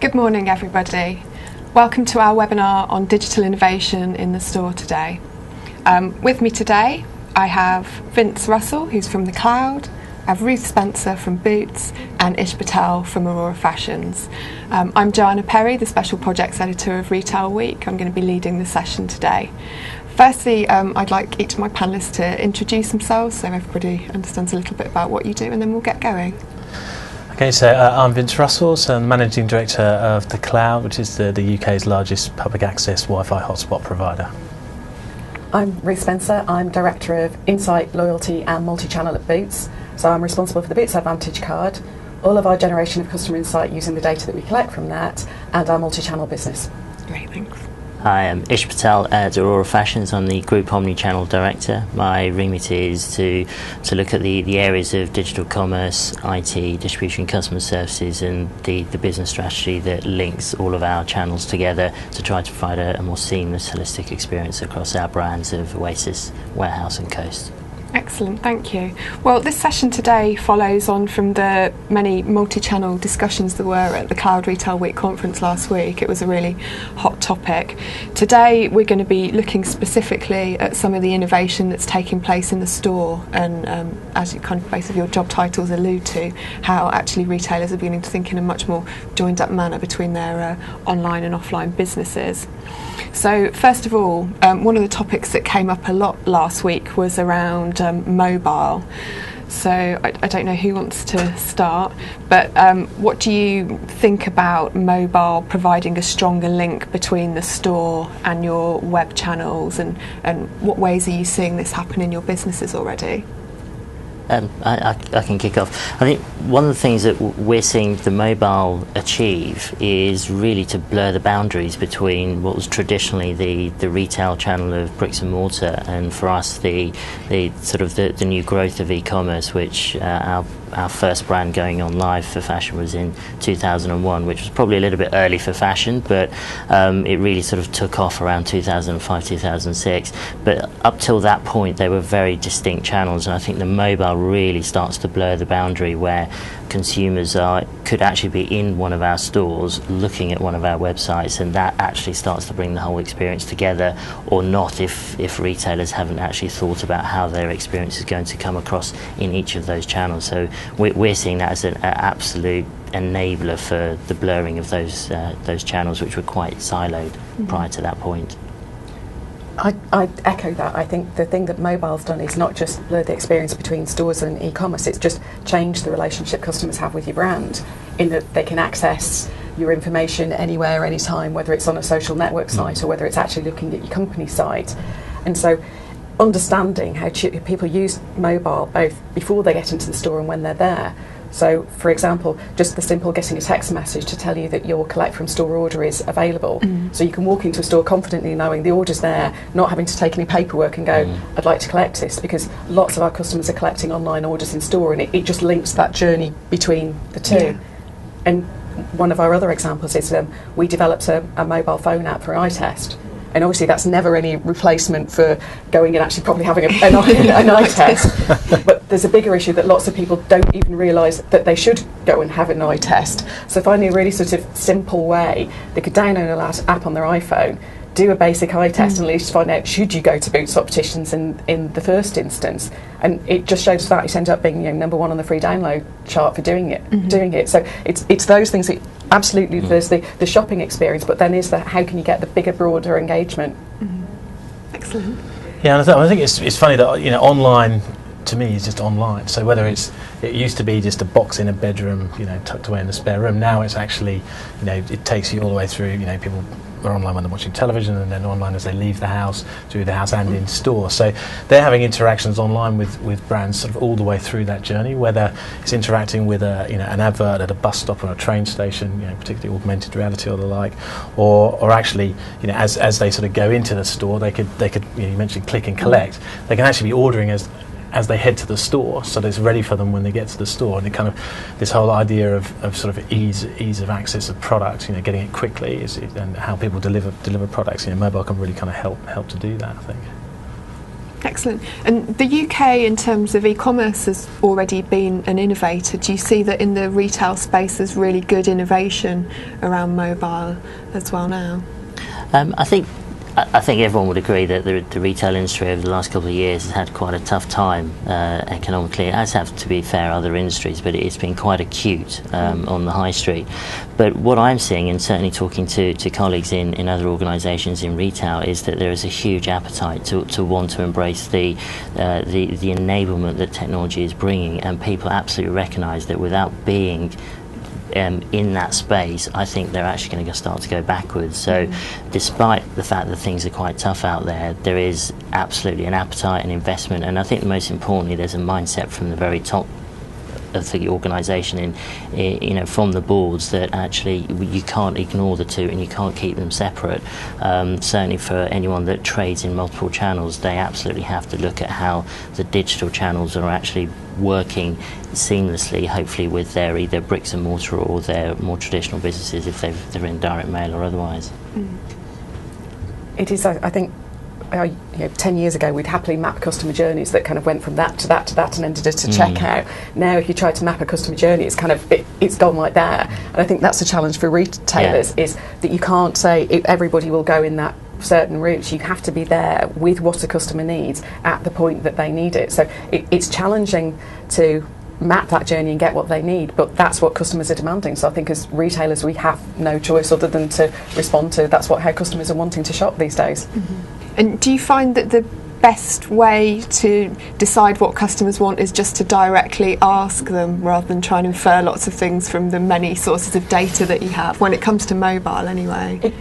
Good morning, everybody. Welcome to our webinar on digital innovation in the store today. With me today, I have Vince Russell, who's from the Cloud, I have Ruth Spencer from Boots, and Ishan Patel from Aurora Fashions. I'm Joanna, the Special Projects Editor of Retail Week. I'm going to be leading the session today. Firstly, I'd like each of my panellists to introduce themselves so everybody understands a little bit about what you do, and then we'll get going. Okay, so I'm Vince Russell, so I'm the Managing Director of The Cloud, which is the UK's largest public access Wi-Fi hotspot provider. I'm Ruth Spencer, I'm Director of Insight, Loyalty and Multichannel at Boots. So I'm responsible for the Boots Advantage card, all of our generation of customer insight using the data that we collect from that, and our multi-channel business. Great, thanks. Hi, I'm Ishan Patel at Aurora Fashions. I'm the Group Omni-Channel Director. My remit is to look at the areas of digital commerce, IT, distribution, customer services, and the business strategy that links all of our channels together to try to provide a more seamless, holistic experience across our brands of Oasis, Warehouse and Coast. Excellent, thank you. Well, this session today follows on from the many multi-channel discussions there were at the Cloud Retail Week conference last week. It was a really hot topic. Today we're going to be looking specifically at some of the innovation that's taking place in the store, and as you kind of both of your job titles allude to, how actually retailers are beginning to think in a much more joined up manner between their online and offline businesses. So first of all, one of the topics that came up a lot last week was around mobile. So I don't know who wants to start, but what do you think about mobile providing a stronger link between the store and your web channels, and what ways are you seeing this happen in your businesses already? I can kick off. I think one of the things that we're seeing the mobile achieve is really to blur the boundaries between what was traditionally the retail channel of bricks and mortar, and for us the new growth of e-commerce, which our first brand going on live for fashion was in 2001, which was probably a little bit early for fashion, but it really sort of took off around 2005, 2006. But up till that point, they were very distinct channels, and I think the mobile really starts to blur the boundary where consumers could actually be in one of our stores looking at one of our websites, and that actually starts to bring the whole experience together, or not if retailers haven't actually thought about how their experience is going to come across in each of those channels. So we're seeing that as an absolute enabler for the blurring of those channels, which were quite siloed prior to that point. I echo that. I think the thing that mobile's done is not just blur the experience between stores and e-commerce, it's just changed the relationship customers have with your brand, in that they can access your information anywhere, anytime, whether it's on a social network site or whether it's actually looking at your company site. And so understanding how people use mobile both before they get into the store and when they're there. So, for example, just the simple getting a text message to tell you that your collect from store order is available. So you can walk into a store confidently knowing the order's there, not having to take any paperwork and go, I'd like to collect this, because lots of our customers are collecting online orders in store, and it just links that journey between the two. Yeah. And one of our other examples is we developed a mobile phone app for eye test. And obviously that's never any replacement for going and actually probably having an eye test. But there's a bigger issue that lots of people don't even realise that they should go and have an eye test. So finding a really sort of simple way, they could download an app on their iPhone, do a basic eye test, and at least find out should you go to Boots Opticians in the first instance. And it just shows that it ends up being number one on the free download chart for doing it. So it's those things that absolutely there's the shopping experience, but then is the how can you get the bigger, broader engagement? Excellent. Yeah, and I think it's funny that online to me is just online. So whether it used to be just a box in a bedroom, tucked away in the spare room. Now it's actually, it takes you all the way through. People are online when they're watching television, and then online as they leave the house, through the house and in store. So they're having interactions online with brands sort of all the way through that journey, whether it's interacting with an advert at a bus stop or a train station, particularly augmented reality or the like, or actually, as they sort of go into the store, they could you mentioned click and collect. They can actually be ordering as they head to the store, so that it's ready for them when they get to the store. And it kind of this whole idea of sort of ease of access of products, getting it quickly, and how people deliver products. Mobile can really kind of help to do that, I think. Excellent. And the UK, in terms of e-commerce, has already been an innovator. Do you see that in the retail space there's really good innovation around mobile as well now? I think everyone would agree that the retail industry over the last couple of years has had quite a tough time economically, as have, to be fair, other industries, but it's been quite acute on the high street. But what I'm seeing, and certainly talking to colleagues in other organisations in retail, is that there is a huge appetite to want to embrace the enablement that technology is bringing, and people absolutely recognise that without being in that space, I think they're actually going to start to go backwards. So despite the fact that things are quite tough out there, there is absolutely an appetite and investment, and I think most importantly there's a mindset from the very top of the organisation, from the boards, that actually you can't ignore the two and you can't keep them separate. Certainly for anyone that trades in multiple channels, they absolutely have to look at how the digital channels are actually working seamlessly, hopefully, with their either bricks and mortar or their more traditional businesses, if they're in direct mail or otherwise. It is, I think, 10 years ago we'd happily map customer journeys that kind of went from that to that to that and ended at a checkout. Now if you try to map a customer journey, it's kind of it's gone like that. And I think that's the challenge for retailers, is that you can't say everybody will go in that certain routes. You have to be there with what a customer needs at the point that they need it. So it's challenging to map that journey and get what they need, but that's what customers are demanding. So I think as retailers we have no choice other than to respond to how customers are wanting to shop these days. And do you find that the best way to decide what customers want is just to directly ask them, rather than trying to infer lots of things from the many sources of data that you have, when it comes to mobile anyway?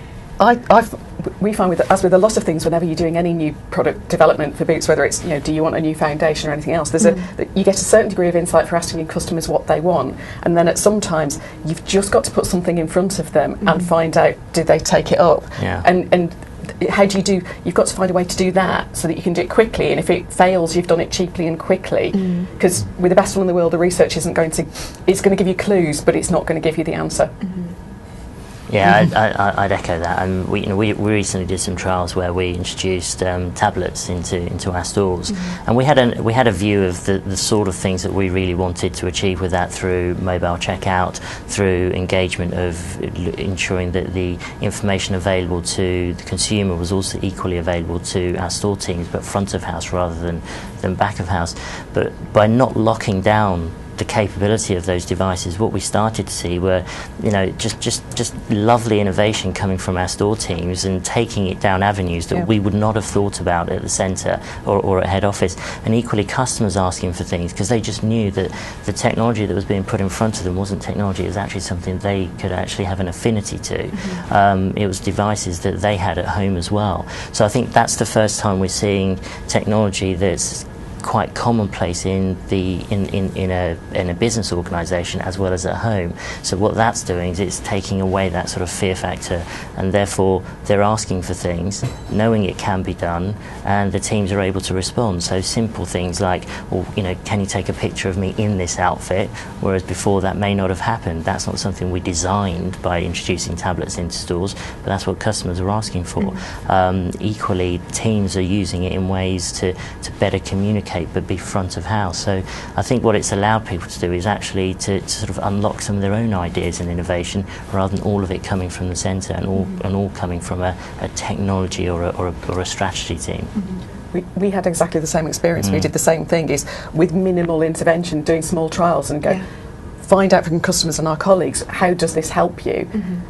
We find, as with a lot of things, whenever you're doing any new product development for boots, whether it's do you want a new foundation or anything else, you get a certain degree of insight for asking customers what they want, and then at sometimes you've just got to put something in front of them and find out, do they take it up? And how do you do? You've got to find a way to do that so that you can do it quickly, and if it fails, you've done it cheaply and quickly. Because with the best one in the world, the research it's going to give you clues, but it's not going to give you the answer. Yeah, I'd echo that. And we recently did some trials where we introduced tablets into our stores, and we had a view of the sort of things that we really wanted to achieve with that, through mobile checkout, through engagement of ensuring that the information available to the consumer was also equally available to our store teams, but front of house rather than back of house. But by not locking down the capability of those devices, what we started to see were, just lovely innovation coming from our store teams and taking it down avenues that we would not have thought about at the centre or at head office. And equally, customers asking for things because they just knew that the technology that was being put in front of them wasn't technology; it was actually something they could actually have an affinity to. It was devices that they had at home as well. So I think that's the first time we're seeing technology that's quite commonplace in a business organisation as well as at home. So what that's doing is it's taking away that sort of fear factor, and therefore they're asking for things, knowing it can be done, and the teams are able to respond. So simple things like, well, can you take a picture of me in this outfit? Whereas before that may not have happened. That's not something we designed by introducing tablets into stores, but that's what customers are asking for. Equally, teams are using it in ways to better communicate but be front of house. So I think what it's allowed people to do is actually to sort of unlock some of their own ideas and innovation, rather than all of it coming from the centre and all coming from a technology or a strategy team. We had exactly the same experience. We did the same thing, is with minimal intervention, doing small trials and find out from customers and our colleagues, how does this help you?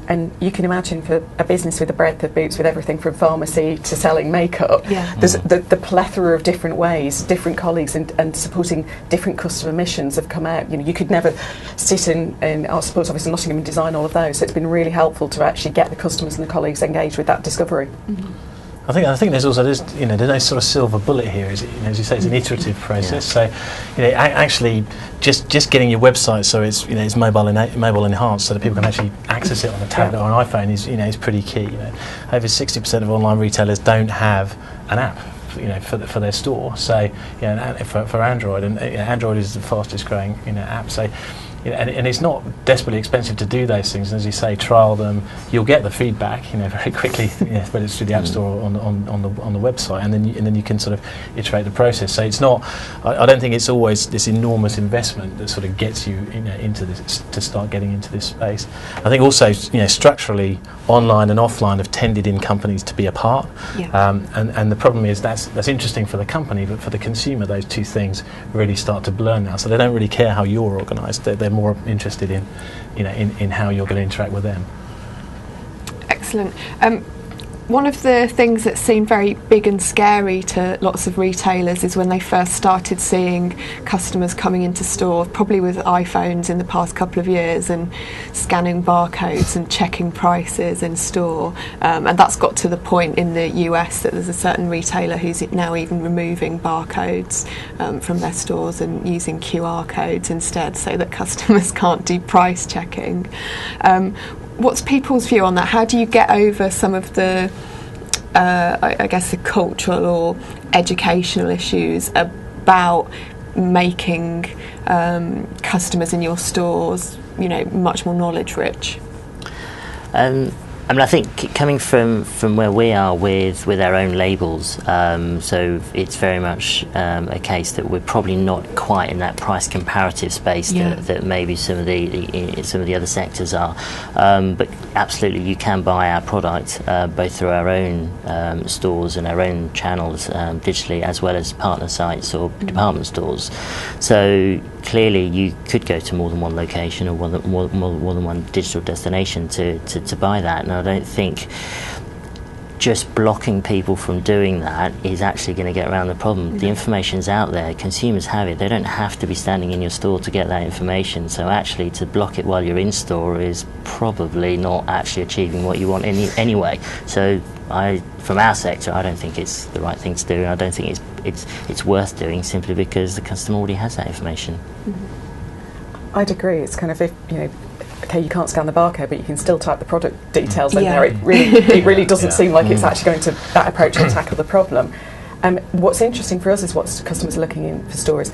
And you can imagine, for a business with a breadth of boots, with everything from pharmacy to selling makeup, there's the plethora of different ways, different colleagues and supporting different customer missions have come out. You could never sit in our support office in Nottingham and design all of those, so it's been really helpful to actually get the customers and the colleagues engaged with that discovery. I think there's also there's no sort of silver bullet here. As you say, it's an iterative process. So actually just getting your website so it's mobile enhanced, so that people can actually access it on a tablet or an iPhone is pretty key. Over 60% of online retailers don't have an app for their store. So for Android, and Android is the fastest growing app. So and it's not desperately expensive to do those things. And as you say, trial them. You'll get the feedback, very quickly, whether it's through the app store or on the website, and then you can sort of iterate the process. So it's not. I don't think it's always this enormous investment that sort of gets you into this, to start getting into this space. I think also structurally, online and offline have tended in companies to be apart, and the problem is that's interesting for the company, but for the consumer, those two things really start to blur now. So they don't really care how you're organised. They're more interested in how you're going to interact with them. Excellent. One of the things that seemed very big and scary to lots of retailers is when they first started seeing customers coming into store, probably with iPhones in the past couple of years, and scanning barcodes and checking prices in store. And that's got to the point in the US that there's a certain retailer who's now even removing barcodes from their stores and using QR codes instead, so that customers can't do price checking. What's people's view on that? How do you get over some of the, I guess, the cultural or educational issues about making customers in your stores, much more knowledge rich? I think coming from where we are with our own labels, so it's very much a case that we're probably not quite in that price comparative space that maybe some of the other sectors are. But absolutely, you can buy our product both through our own stores and our own channels digitally, as well as partner sites or department stores. So clearly, you could go to more than one location or more than one digital destination to buy that. And I don't think just blocking people from doing that is actually going to get around the problem. The information's out there, consumers have it, they don't have to be standing in your store to get that information. So actually to block it while you're in store is probably not actually achieving what you want anyway. So from our sector, I don't think it's the right thing to do, and I don't think it's worth doing, simply because the customer already has that information. I'd agree. It's kind of, okay, you can't scan the barcode, but you can still type the product details in there. It really doesn't seem like it's actually going to, that approach will tackle the problem. What's interesting for us is what customers are looking in for stores.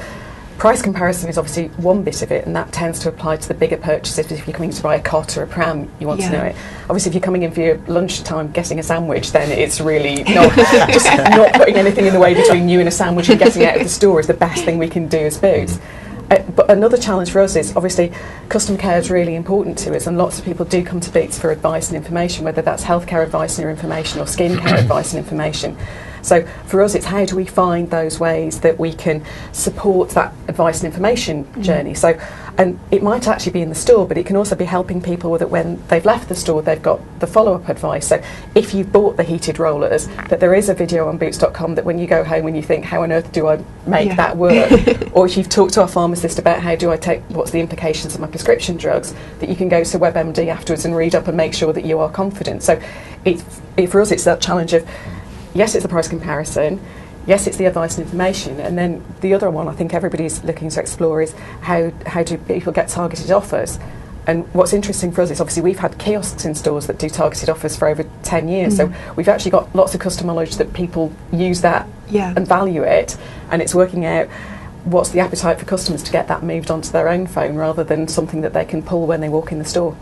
Price comparison is obviously one bit of it, and that tends to apply to the bigger purchases. If you're coming to buy a cot or a pram, you want to know it. Obviously, if you're coming in for your lunchtime getting a sandwich, then it's really not just not putting anything in the way between you and a sandwich and getting out of the store is the best thing we can do as Boots. But another challenge for us is, obviously, customer care is really important to us, and lots of people do come to Boots for advice and information, whether that's healthcare advice and information or skincare advice and information. So for us, it's how do we find those ways that we can support that advice and information journey. So, and it might actually be in the store, but it can also be helping people with it when they've left the store, they've got the follow-up advice. So if you've bought the heated rollers, that there is a video on boots.com that when you go home and you think, how on earth do I make that work? Or if you've talked to our pharmacist about how do I take, what's the implications of my prescription drugs, that you can go to WebMD afterwards and read up and make sure that you are confident. So for us, it's that challenge of, yes, it's the price comparison, yes, it's the advice and information, and then the other one I think everybody's looking to explore is how do people get targeted offers. And what's interesting for us is, obviously, we've had kiosks in stores that do targeted offers for over 10 years, so we've actually got lots of customer knowledge that people use that and value it, and it's working out what's the appetite for customers to get that moved onto their own phone rather than something that they can pull when they walk in the store.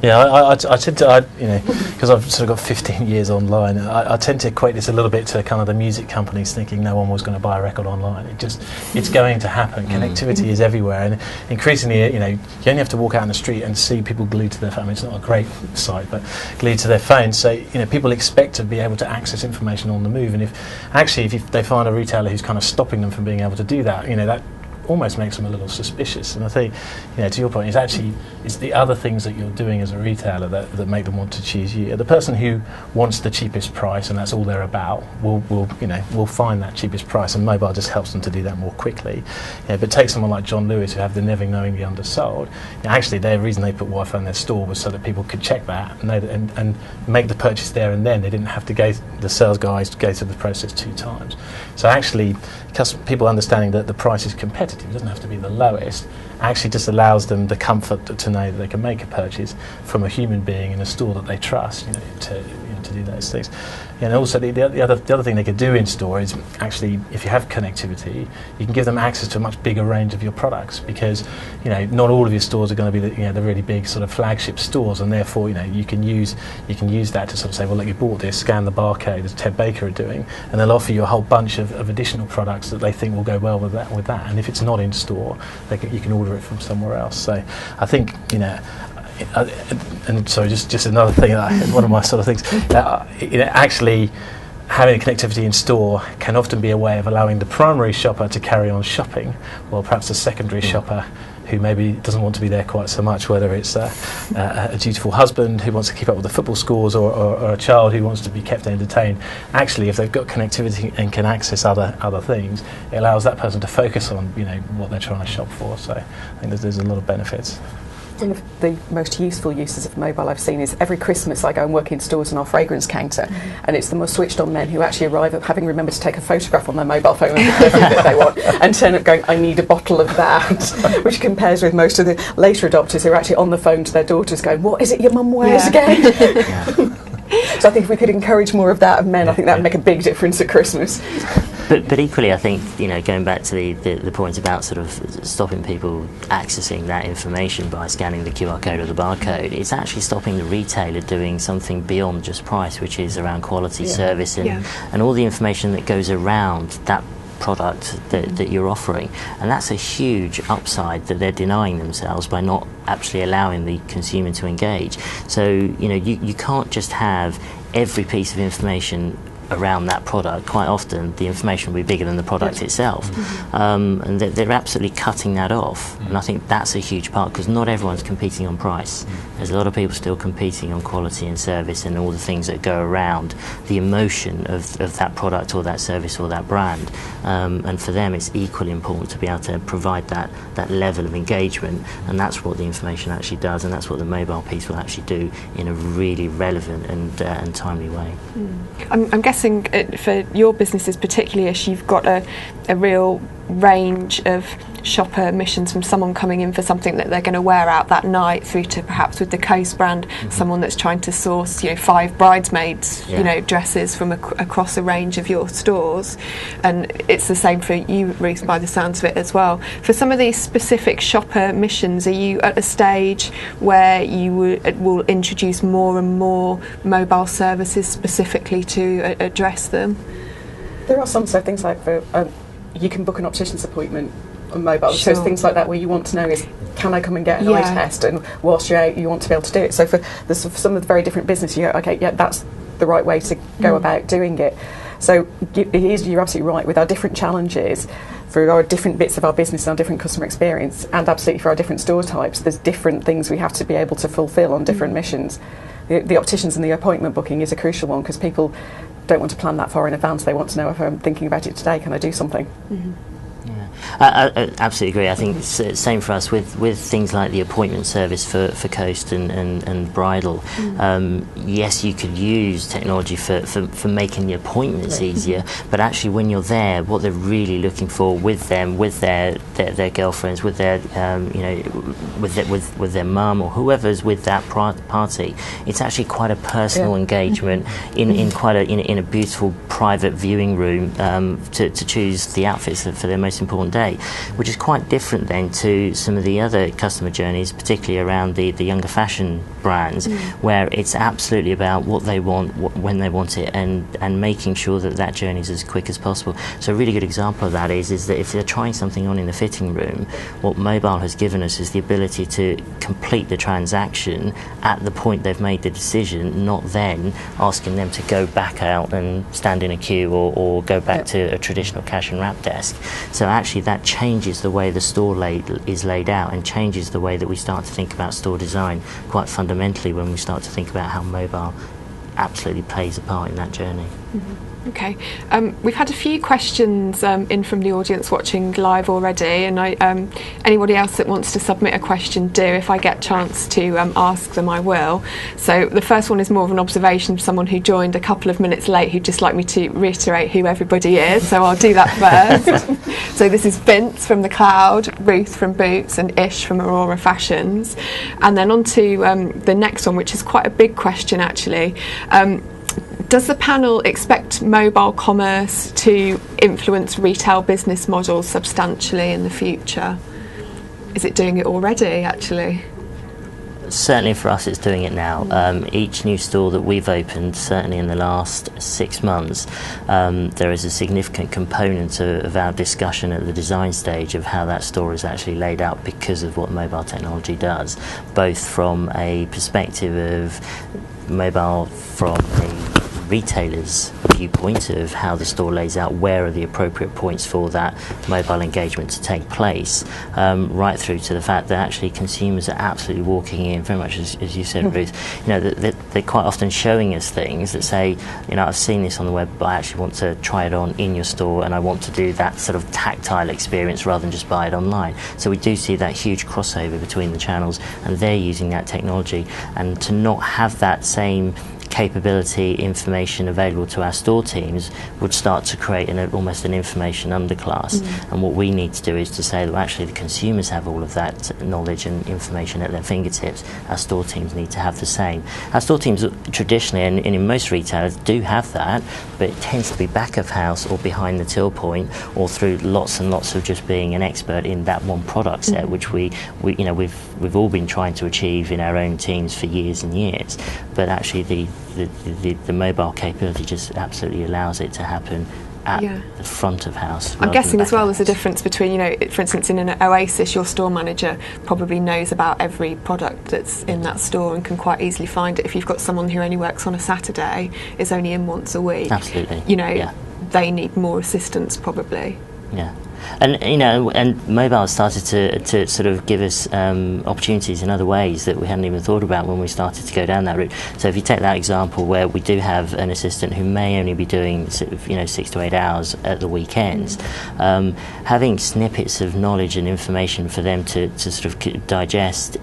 Yeah, I tend to, because I've sort of got 15 years online, I tend to equate this a little bit to kind of the music companies thinking no one was going to buy a record online. It's going to happen. Connectivity is everywhere, and increasingly, you only have to walk out on the street and see people glued to their phone. It's not a great sight, but glued to their phones. So, people expect to be able to access information on the move, and if they find a retailer who's kind of stopping them from being able to do that, that almost makes them a little suspicious. And I think, to your point, it's the other things that you're doing as a retailer that make them want to choose you. The person who wants the cheapest price and that's all they're about will find that cheapest price, and mobile just helps them to do that more quickly. But take someone like John Lewis, who have the never knowingly undersold. Actually, the reason they put Wi-Fi in their store was so that people could check that and make the purchase there and then. They didn't have to the sales guys go through the process 2 times. So actually, people understanding that the price is competitive, it doesn't have to be the lowest, actually just allows them the comfort to know that they can make a purchase from a human being in a store that they trust, to to do those things. And also the other thing they could do in store is actually, if you have connectivity, you can give them access to a much bigger range of your products, because not all of your stores are going to be the really big sort of flagship stores, and therefore you can use that to sort of say, well, look, you bought this, scan the barcode, as Ted Baker are doing, and they'll offer you a whole bunch of additional products that they think will go well with that. And if it's not in store, you can order it from somewhere else. So I think and sorry, just another thing, one of my sort of things, actually having connectivity in store can often be a way of allowing the primary shopper to carry on shopping, while perhaps the secondary shopper, who maybe doesn't want to be there quite so much, whether it's a dutiful husband who wants to keep up with the football scores, or a child who wants to be kept entertained. Actually, if they've got connectivity and can access other things, it allows that person to focus on what they're trying to shop for. So I think there's a lot of benefits. One of the most useful uses of mobile I've seen is every Christmas I go and work in stores on our fragrance counter, and it's the most switched on men who actually arrive at having remembered to take a photograph on their mobile phone of the perfume that they want, and turn up going, I need a bottle of that, which compares with most of the later adopters who are actually on the phone to their daughters going, what is it your mum wears again? So I think if we could encourage more of that of men, I think that would make a big difference at Christmas. But equally, I think, going back to the point about sort of stopping people accessing that information by scanning the QR code or the barcode, it's actually stopping the retailer doing something beyond just price, which is around quality, service, and all the information that goes around that product that you're offering. And that's a huge upside that they're denying themselves by not actually allowing the consumer to engage. So you can't just have every piece of information around that product. Quite often the information will be bigger than the product itself, and they're absolutely cutting that off. And I think that's a huge part, because not everyone's competing on price. There's a lot of people still competing on quality and service and all the things that go around the emotion of that product or that service or that brand, and for them it's equally important to be able to provide that level of engagement, and that's what the information actually does, and that's what the mobile piece will actually do in a really relevant and timely way. I'm guessing for your businesses particularly, Ish, you've got a real range of shopper missions, from someone coming in for something that they're going to wear out that night, through to perhaps with the Coast brand, someone that's trying to source 5 bridesmaids dresses from across a range of your stores. And it's the same for you, Ruth, by the sounds of it as well. For some of these specific shopper missions, are you at a stage where you will introduce more and more mobile services specifically to address them? There are some things like you can book an optician's appointment on mobile. So things like that where you want to know is, can I come and get an eye test? And whilst you're out, you want to be able to do it. So for some of the very different business, you go, okay, that's the right way to go about doing it. So you're absolutely right. With our different challenges, for our different bits of our business and our different customer experience, and absolutely for our different store types, there's different things we have to be able to fulfil on different missions. The opticians and the appointment booking is a crucial one, because people don't want to plan that far in advance. They want to know, if I'm thinking about it today, can I do something? I absolutely agree. I think it's the same for us with things like the appointment service for Coast and Bridal. Yes, you could use technology for making the appointments easier, but actually when you're there, what they're really looking for with them, with their girlfriends, with their with their mum or whoever's with that party, it's actually quite a personal engagement in quite a beautiful private viewing room to choose the outfits for their most important day, which is quite different then to some of the other customer journeys, particularly around the younger fashion brands, where it's absolutely about what they want, when they want it, and making sure that journey is as quick as possible. So a really good example of that is that if they're trying something on in the fitting room, what mobile has given us is the ability to complete the transaction at the point they've made the decision, not then asking them to go back out and stand in a queue or go back to a traditional cash and wrap desk. So actually that changes the way the store is laid out, and changes the way that we start to think about store design quite fundamentally when we start to think about how mobile absolutely plays a part in that journey. Okay, we've had a few questions in from the audience watching live already, and anybody else that wants to submit a question, do. If I get a chance to ask them, I will. So the first one is more of an observation from someone who joined a couple of minutes late, who'd just like me to reiterate who everybody is, so I'll do that first. So this is Vince from The Cloud, Ruth from Boots, and Ish from Aurora Fashions. And then on to the next one, which is quite a big question actually. Does the panel expect mobile commerce to influence retail business models substantially in the future? Is it doing it already, actually? Certainly for us it's doing it now. Each new store that we've opened, certainly in the last 6 months, there is a significant component of our discussion at the design stage of how that store is actually laid out because of what mobile technology does, both from a perspective of mobile from a retailer's viewpoint of how the store lays out, where are the appropriate points for that mobile engagement to take place, right through to the fact that actually consumers are absolutely walking in, very much as you said, Ruth, you know, they're quite often showing us things that say, you know, I've seen this on the web, but I actually want to try it on in your store, and I want to do that sort of tactile experience rather than just buy it online. So we do see that huge crossover between the channels, and they're using that technology, and to not have that same capability information available to our store teams would start to create almost an information underclass. And what we need to do is to say that actually the consumers have all of that knowledge and information at their fingertips. Our store teams need to have the same. Our store teams traditionally, and in most retailers, do have that, but it tends to be back of house or behind the till point, or through lots and lots of just being an expert in that one product set, which we you know, we've all been trying to achieve in our own teams for years and years. But actually the mobile capability just absolutely allows it to happen at the front of house. I'm guessing as well there's a difference between, you know, for instance, in an Oasis, your store manager probably knows about every product that's in that store and can quite easily find it. If you've got someone who only works on a Saturday, is only in once a week, absolutely, you know, they need more assistance probably. Yeah. And you know, and mobile started to sort of give us opportunities in other ways that we hadn't even thought about when we started to go down that route. So if you take that example where we do have an assistant who may only be doing sort of, you know, 6 to 8 hours at the weekends, having snippets of knowledge and information for them to sort of digest,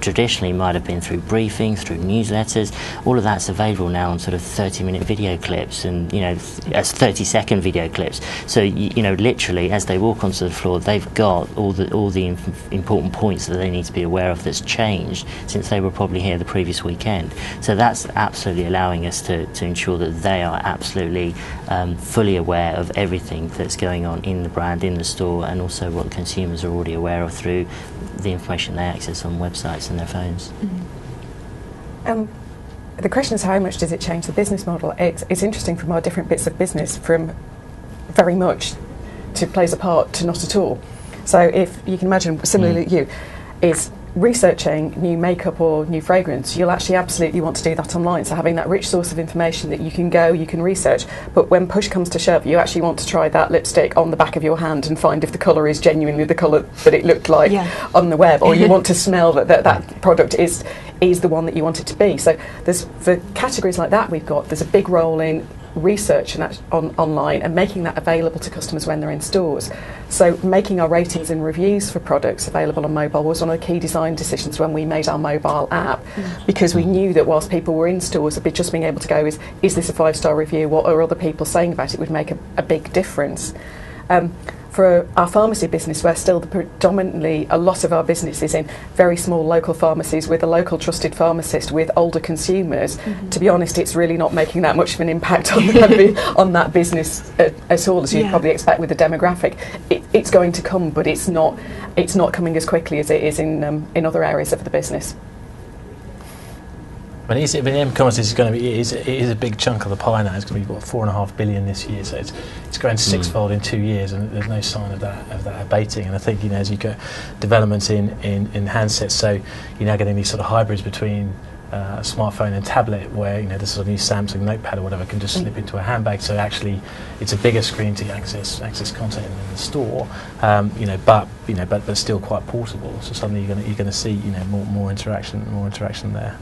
traditionally might have been through briefing, through newsletters. All of that's available now on sort of 30-minute video clips, and you know, as 30-second video clips. So you know, literally as they walk onto the floor, they've got all the important points that they need to be aware of that's changed since they were probably here the previous weekend. So that's absolutely allowing us to ensure that they are absolutely fully aware of everything that's going on in the brand, in the store, and also what consumers are already aware of through the information they access on websites and their phones. The question is, how much does it change the business model? It's interesting from our different bits of business, from very much to plays a part to not at all. So if you can imagine, similarly you, is researching new makeup or new fragrance, you'll actually absolutely want to do that online. So having that rich source of information that you can research, but when push comes to shove, you actually want to try that lipstick on the back of your hand and find if the colour is genuinely the colour that it looked like on the web, or you want to smell that product is the one that you want it to be. So there's, for categories like that, there's a big role in research and online and making that available to customers when they're in stores. So making our ratings and reviews for products available on mobile was one of the key design decisions when we made our mobile app, because we knew that whilst people were in stores, just being able to go, is this a 5-star review, what are other people saying about it, would make a big difference. For our pharmacy business, where still predominantly a lot of our business is in very small local pharmacies with a local trusted pharmacist with older consumers, to be honest, it's really not making that much of an impact on that business at all, as you'd probably expect with the demographic. It's going to come, but it's not coming as quickly as it is in other areas of the business. But e-commerce is going to be, it is a big chunk of the pie now. It's going to be, what, 4.5 billion this year, so it's grown sixfold in 2 years, and there's no sign of that abating. And I think, you know, as you get developments in handsets, so you're now getting these sort of hybrids between a smartphone and tablet, where, you know, this sort of new Samsung notepad or whatever can just slip into a handbag. So actually, it's a bigger screen to access content in the store, but still quite portable. So suddenly you're going to see, you know, more interaction there.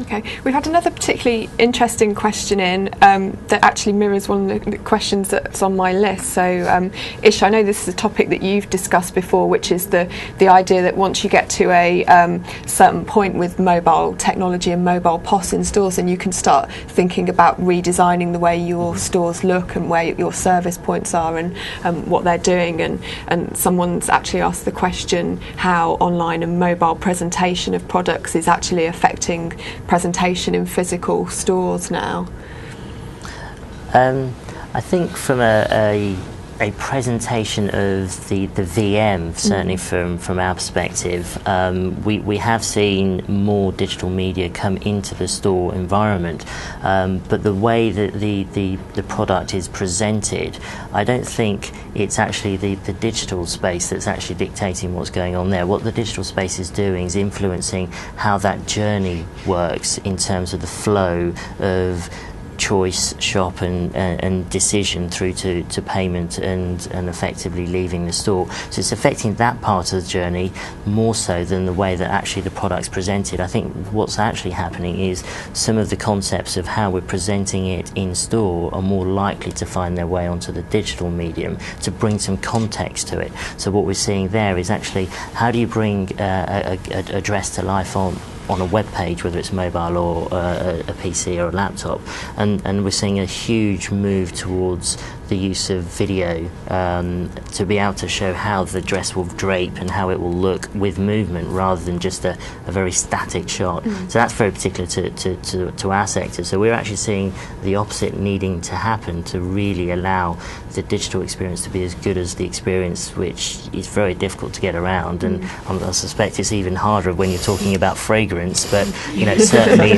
Okay, we've had another particularly interesting question in that actually mirrors one of the questions that's on my list. So, Ish, I know this is a topic that you've discussed before, which is the idea that once you get to a certain point with mobile technology and mobile POS in stores, and you can start thinking about redesigning the way your stores look and where your service points are and what they're doing. And someone's actually asked the question how online and mobile presentation of products is actually affecting presentation in physical stores now. I think from a presentation of the VM, certainly from our perspective, we have seen more digital media come into the store environment, but the way that the product is presented, I don't think it's actually the digital space that's actually dictating what's going on there. What the digital space is doing is influencing how that journey works in terms of the flow of choice, shop and decision through to payment and effectively leaving the store. So it's affecting that part of the journey more so than the way that actually the product's presented. I think what's actually happening is some of the concepts of how we're presenting it in store are more likely to find their way onto the digital medium to bring some context to it. So what we're seeing there is actually how do you bring a dress to life on a web page, whether it's mobile or a PC or a laptop, and we're seeing a huge move towards the use of video to be able to show how the dress will drape and how it will look with movement rather than just a very static shot. So that's very particular to our sector. So we're actually seeing the opposite needing to happen to really allow the digital experience to be as good as the experience, which is very difficult to get around. And I suspect it's even harder when you're talking about fragrance, but you know, certainly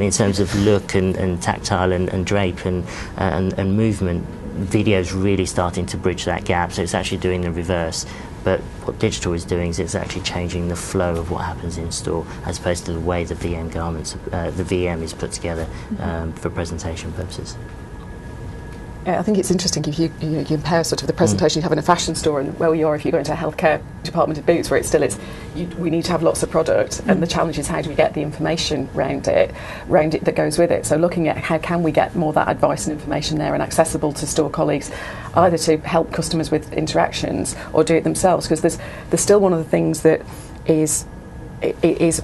in terms of look and tactile and drape and movement, video's really starting to bridge that gap. So it's actually doing the reverse. But what digital is doing is it's actually changing the flow of what happens in store, as opposed to the way the VM the VM is put together for presentation purposes. Yeah, I think it's interesting if you compare sort of the presentation you have in a fashion store and where you are if you go into a healthcare department of Boots, where we need to have lots of product, and the challenge is how do we get the information around it that goes with it. So looking at how can we get more of that advice and information there and accessible to store colleagues, either to help customers with interactions or do it themselves, because there's still one of the things that is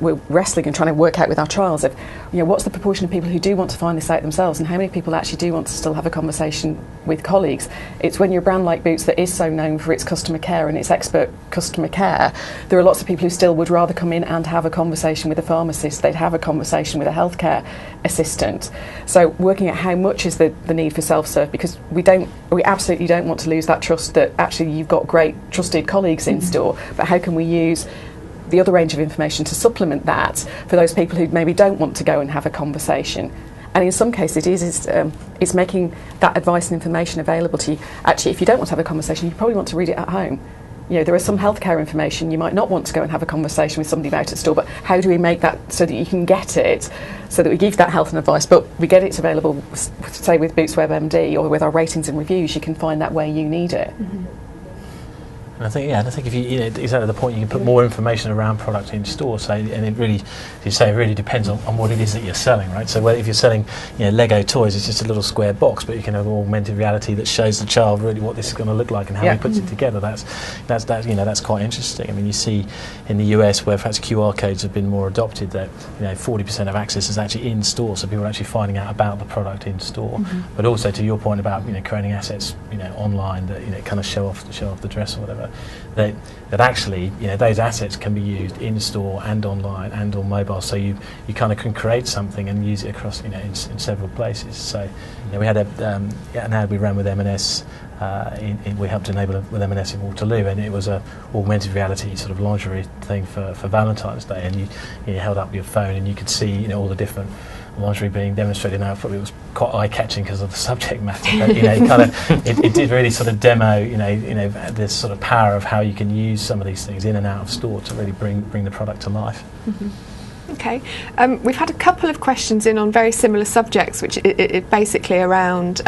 we're wrestling and trying to work out with our trials of, what's the proportion of people who do want to find this out themselves, and how many people actually do want to still have a conversation with colleagues. It's when you're a brand like Boots that is so known for its customer care and its expert customer care, there are lots of people who still would rather come in and have a conversation with a pharmacist, they'd have a conversation with a healthcare assistant. So working at how much is the need for self-serve, because we absolutely don't want to lose that trust that actually you've got great trusted colleagues in store, but how can we use the other range of information to supplement that for those people who maybe don't want to go and have a conversation. And in some cases it's making that advice and information available to you. Actually, if you don't want to have a conversation, you probably want to read it at home. There is some healthcare information you might not want to go and have a conversation with somebody about at store, but how do we make that so that you can get it, so that we give that health and advice, but we get it available, say with Boots WebMD or with our ratings and reviews, you can find that where you need it. And I think if exactly the point, you can put more information around product in store. So, and it really, as you say, it really depends on what it is that you're selling, right? So, if you're selling, Lego toys, it's just a little square box, but you can have augmented reality that shows the child really what this is going to look like and how he puts it together. That's quite interesting. I mean, you see in the US where perhaps QR codes have been more adopted, that 40% of access is actually in store, so people are actually finding out about the product in store. But also to your point about creating assets online that kind of show off the dress or whatever. That actually those assets can be used in store and online and on mobile, so you kind of can create something and use it across in several places. So we had an ad we ran with M&S. We helped enable it with M&S in Waterloo, and it was a augmented reality sort of lingerie thing for Valentine's Day, and you held up your phone and you could see all the different lingerie being demonstrated. Now, it was quite eye-catching because of the subject matter, but it did really sort of demo this sort of power of how you can use some of these things in and out of store to really bring the product to life. Okay, we've had a couple of questions in on very similar subjects, which it basically around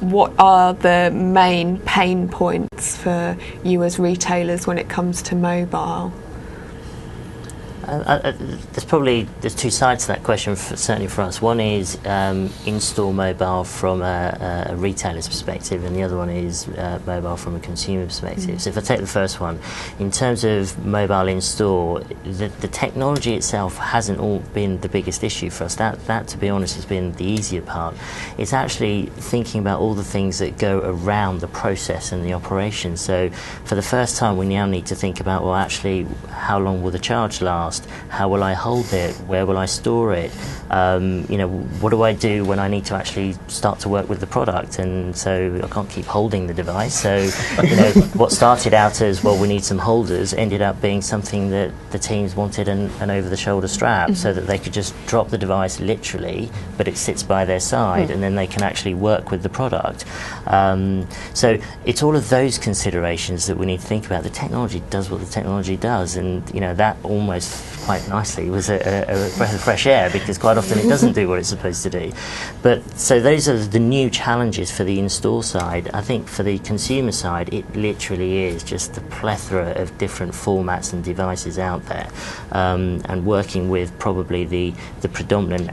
what are the main pain points for you as retailers when it comes to mobile? There's two sides to that question, certainly for us. One is in-store mobile from a retailer's perspective, and the other one is mobile from a consumer perspective. So if I take the first one, in terms of mobile in-store, the technology itself hasn't all been the biggest issue for us. That, to be honest, has been the easier part. It's actually thinking about all the things that go around the process and the operation. So for the first time, we now need to think about, well, actually, how long will the charge last? past? How will I hold it? Where will I store it? What do I do when I need to actually start to work with the product? And so I can't keep holding the device. So, what started out as, well, we need some holders, ended up being something that the teams wanted an over-the-shoulder strap, so that they could just drop the device literally, but it sits by their side, and then they can actually work with the product. So it's all of those considerations that we need to think about. The technology does what the technology does, and that almost quite nicely was a breath of fresh air, because quite often it doesn't do what it's supposed to do. But so those are the new challenges for the in-store side. I think for the consumer side, it literally is just the plethora of different formats and devices out there, and working with probably the predominant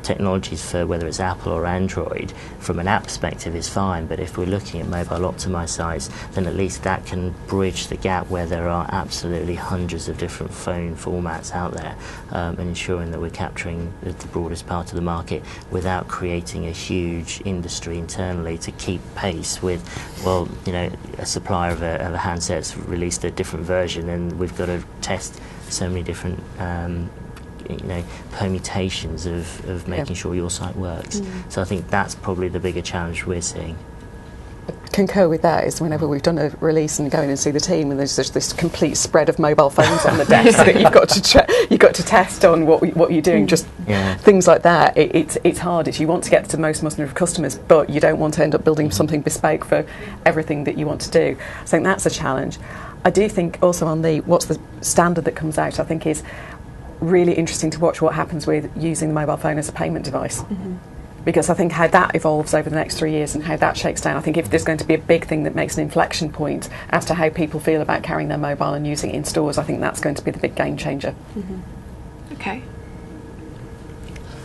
technologies for whether it's Apple or Android from an app perspective is fine, but if we're looking at mobile optimized sites, then at least that can bridge the gap where there are absolutely hundreds of different phone formats out there, and ensuring that we're capturing the broadest part of the market without creating a huge industry internally to keep pace with, a supplier of a handset's released a different version and we've got to test so many different permutations of making sure your site works. So I think that's probably the bigger challenge we're seeing. Concur with that. Is whenever we've done a release and go in and see the team, and there's just this complete spread of mobile phones on the desk that you've got to test on what you're doing, just things like that. It's hard. You want to get to the most number of customers, but you don't want to end up building something bespoke for everything that you want to do. I think that's a challenge. I do think also on what's the standard that comes out, I think is really interesting to watch what happens with using the mobile phone as a payment device. Because I think how that evolves over the next 3 years and how that shakes down, I think if there's going to be a big thing that makes an inflection point as to how people feel about carrying their mobile and using it in stores, I think that's going to be the big game changer. Okay.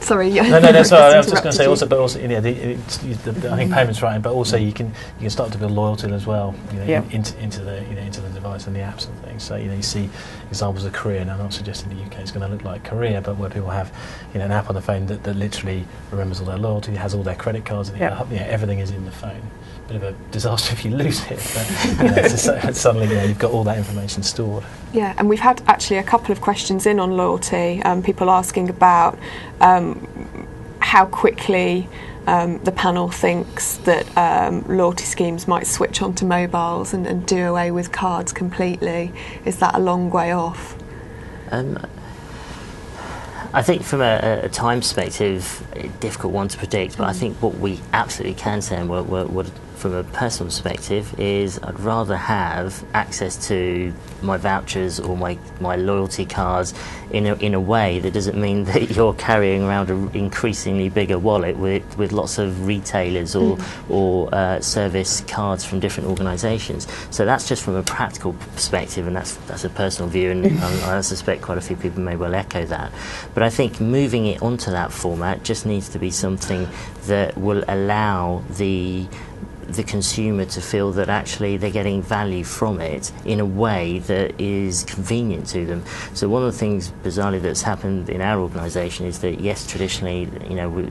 Sorry. No. Sorry. I was just going to say also, but also, I think payments right, but also you can start to build loyalty as well, into the device and the apps and things. So you see examples of Korea. Now, I'm not suggesting the UK is going to look like Korea, but where people have an app on the phone that literally remembers all their loyalty, has all their credit cards, and everything is in the phone. Bit of a disaster if you lose it, but suddenly you've got all that information stored. Yeah, and we've had actually a couple of questions in on loyalty. People asking about how quickly the panel thinks that loyalty schemes might switch onto mobiles and do away with cards completely. Is that a long way off? I think from a time perspective, a difficult one to predict, but I think what we absolutely can say, and what from a personal perspective, is I'd rather have access to my vouchers or my loyalty cards in a way that doesn't mean that you're carrying around an increasingly bigger wallet with lots of retailers or service cards from different organisations. So that's just from a practical perspective, and that's a personal view, and I suspect quite a few people may well echo that. But I think moving it onto that format just needs to be something that will allow the consumer to feel that actually they're getting value from it in a way that is convenient to them. So one of the things bizarrely that's happened in our organisation is that yes, traditionally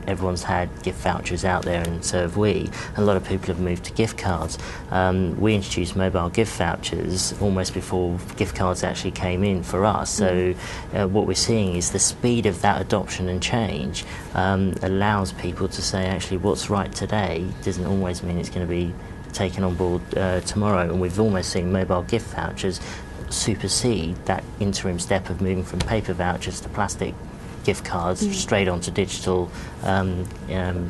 everyone's had gift vouchers out there, and so have we. A lot of people have moved to gift cards. We introduced mobile gift vouchers almost before gift cards actually came in for us. So what we're seeing is the speed of that adoption and change allows people to say actually what's right today doesn't always mean it's going to be taken on board tomorrow, and we've almost seen mobile gift vouchers supersede that interim step of moving from paper vouchers to plastic gift cards straight onto digital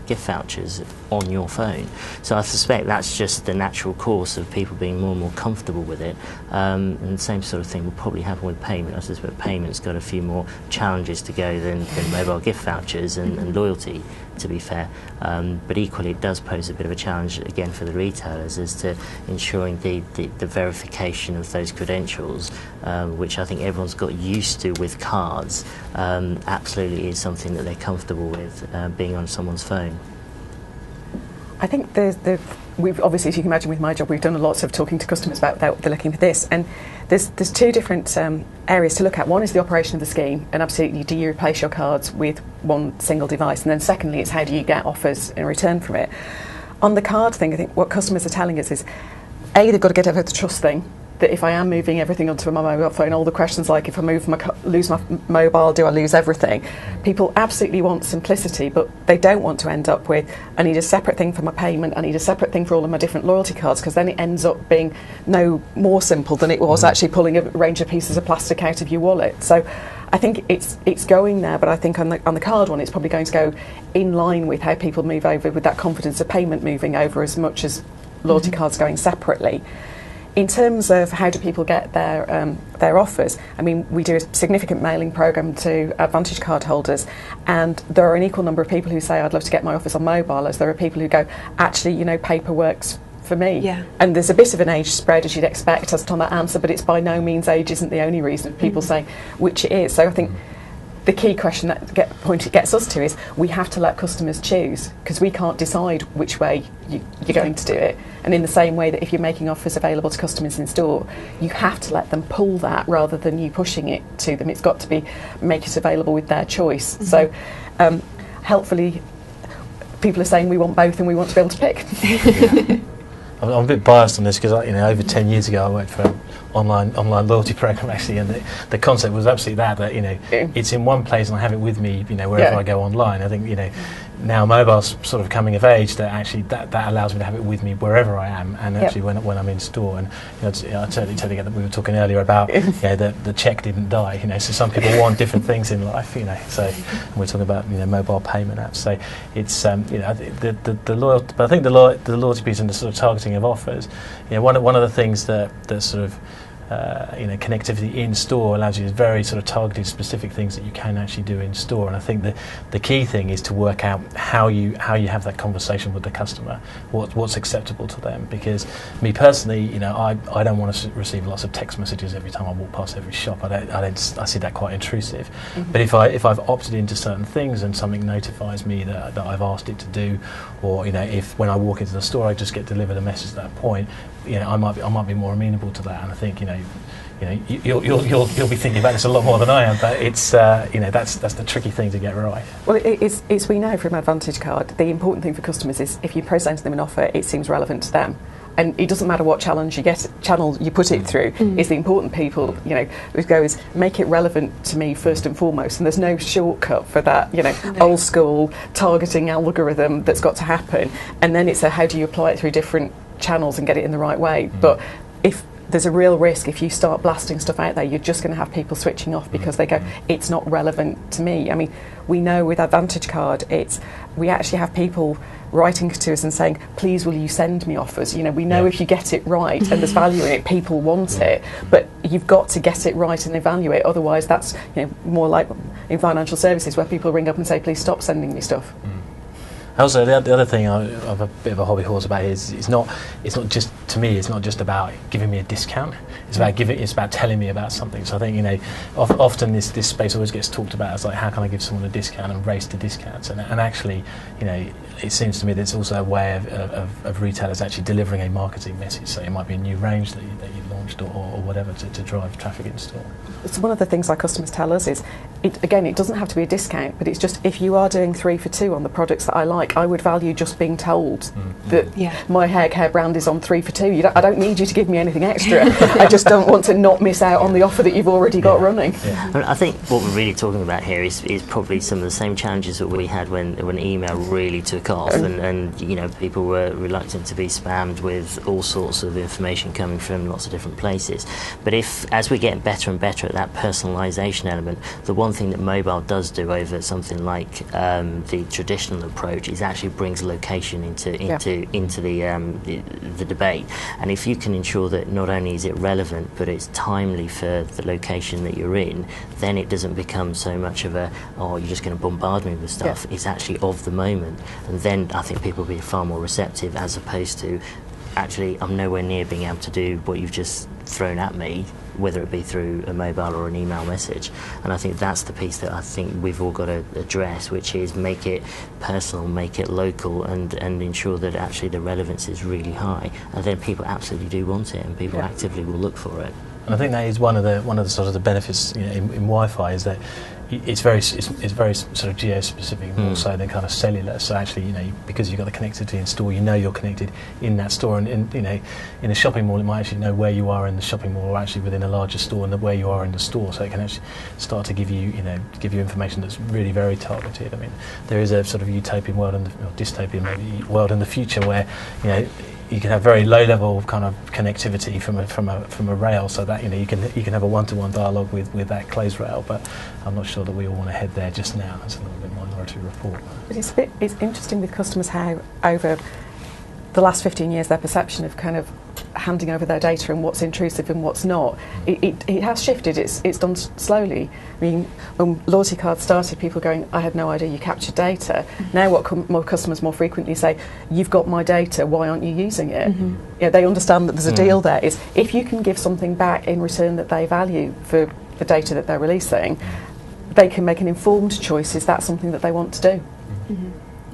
gift vouchers on your phone. So I suspect that's just the natural course of people being more and more comfortable with it, and the same sort of thing will probably happen with payment. I suspect payment's got a few more challenges to go than mobile gift vouchers and loyalty, to be fair, but equally it does pose a bit of a challenge again for the retailers as to ensuring the verification of those credentials, which I think everyone's got used to with cards, absolutely is something that they're comfortable with being on someone's phone. I think we've obviously, as you can imagine with my job, we've done lots of talking to customers about they're looking for this, and there's two different areas to look at. One is the operation of the scheme, and absolutely do you replace your cards with one single device, and then secondly it's how do you get offers in return from it. On the card thing, I think what customers are telling us is they've got to get over the trust thing, that if I am moving everything onto my mobile phone, all the questions like if I lose my mobile, do I lose everything? People absolutely want simplicity, but they don't want to end up with, I need a separate thing for my payment, I need a separate thing for all of my different loyalty cards, because then it ends up being no more simple than it was actually pulling a range of pieces of plastic out of your wallet. So I think it's going there, but I think on the card one, it's probably going to go in line with how people move over, with that confidence of payment moving over as much as loyalty cards going separately. In terms of how do people get their offers, I mean, we do a significant mailing programme to Advantage card holders, and there are an equal number of people who say, I'd love to get my offers on mobile, as there are people who go, actually, you know, paper works for me. Yeah. And there's a bit of an age spread, as you'd expect, as to that answer, but it's by no means age isn't the only reason people say which it is. So I think the key question point it gets us to is we have to let customers choose, because we can't decide which way you're going to do it. And in the same way that if you're making offers available to customers in store, you have to let them pull that rather than you pushing it to them. It's got to be make it available with their choice. So helpfully people are saying we want both and we want to be able to pick. I'm a bit biased on this because over 10 years ago I worked for an online loyalty program actually, and the concept was absolutely that it's in one place and I have it with me wherever I go online. I think now mobile's sort of coming of age, that actually that allows me to have it with me wherever I am, and actually when I'm in store. And I totally get that. We were talking earlier about the check didn't die. So some people want different things in life. So and we're talking about mobile payment apps. So it's the loyalty, but I think the loyalty piece and the sort of targeting of offers. One of the things that sort of connectivity in store allows you very sort of targeted, specific things that you can actually do in store. And I think the key thing is to work out how you have that conversation with the customer, what's acceptable to them. Because me personally, I don't want to receive lots of text messages every time I walk past every shop. I see that quite intrusive. But if I've opted into certain things and something notifies me that I've asked it to do, or if when I walk into the store I just get delivered a message at that point, I might be more amenable to that. And I think you'll be thinking about this a lot more than I am, but it's that's the tricky thing to get right. Well, it's we know from Advantage Card, the important thing for customers is if you present them an offer, it seems relevant to them. And it doesn't matter what channel you put it through. It's the important people, who goes, make it relevant to me first and foremost. And there's no shortcut for that, old school targeting algorithm that's got to happen. And then it's how do you apply it through different channels and get it in the right way. But if there's a real risk if you start blasting stuff out there, you're just going to have people switching off because they go, it's not relevant to me. I mean, we know with Advantage Card, we actually have people writing to us and saying, please will you send me offers? We know if you get it right and there's value in it, people want it, but you've got to get it right and evaluate. Otherwise that's more like in financial services where people ring up and say, please stop sending me stuff. Also, the other thing I have a bit of a hobby horse about is it's not just, to me, it's not just about giving me a discount. It's about telling me about something. So I think often this space always gets talked about as like, how can I give someone a discount and race to discounts? And actually, it seems to me that it's also a way of retailers actually delivering a marketing message. So it might be a new range that you've launched or whatever to drive traffic in store. It's one of the things our customers tell us is, it doesn't have to be a discount, but it's just if you are doing 3 for 2 on the products that I like, I would value just being told that my hair care brand is on 3 for 2. I don't need you to give me anything extra. I just don't want to not miss out on the offer that you've already got running. I think what we're really talking about here is probably some of the same challenges that we had when email really took off, and people were reluctant to be spammed with all sorts of information coming from lots of different places. But as we get better and better at that personalisation element, the one thing that mobile does do over something like the traditional approach is actually brings location into the debate. And if you can ensure that not only is it relevant but it's timely for the location that you're in, then it doesn't become so much of you're just going to bombard me with stuff. It's actually of the moment, and then I think people will be far more receptive, as opposed to actually I'm nowhere near being able to do what you've just thrown at me, whether it be through a mobile or an email message. And I think that's the piece that I think we've all got to address, which is make it personal, make it local, and ensure that actually the relevance is really high, and then people absolutely do want it and people actively will look for it. And I think that is one of the sort of the benefits in Wi-Fi, is that it's very sort of geo-specific, more so than kind of cellular. So actually, because you've got the connectivity in store, you're connected in that store, and in a shopping mall, it might actually know where you are in the shopping mall, or actually within a larger store, and where you are in the store. So it can actually start to give you information that's really very targeted. I mean, there is a sort of utopian world, or dystopian maybe world in the future where you can have very low level kind of connectivity from a rail, so that you can have a one-to-one dialogue with that closed rail. But I'm not sure that we all want to head there just now. It's a little bit Minority Report. But it's interesting with customers how over the last 15 years their perception of kind of handing over their data and what's intrusive and what's not, it has shifted. It's done slowly. I mean, when loyalty cards started, people going, I had no idea you captured data. Now what more customers more frequently say, you've got my data, why aren't you using it? They understand that there's a deal there. Is if you can give something back in return that they value for the data that they're releasing, they can make an informed choice. Is that something that they want to do?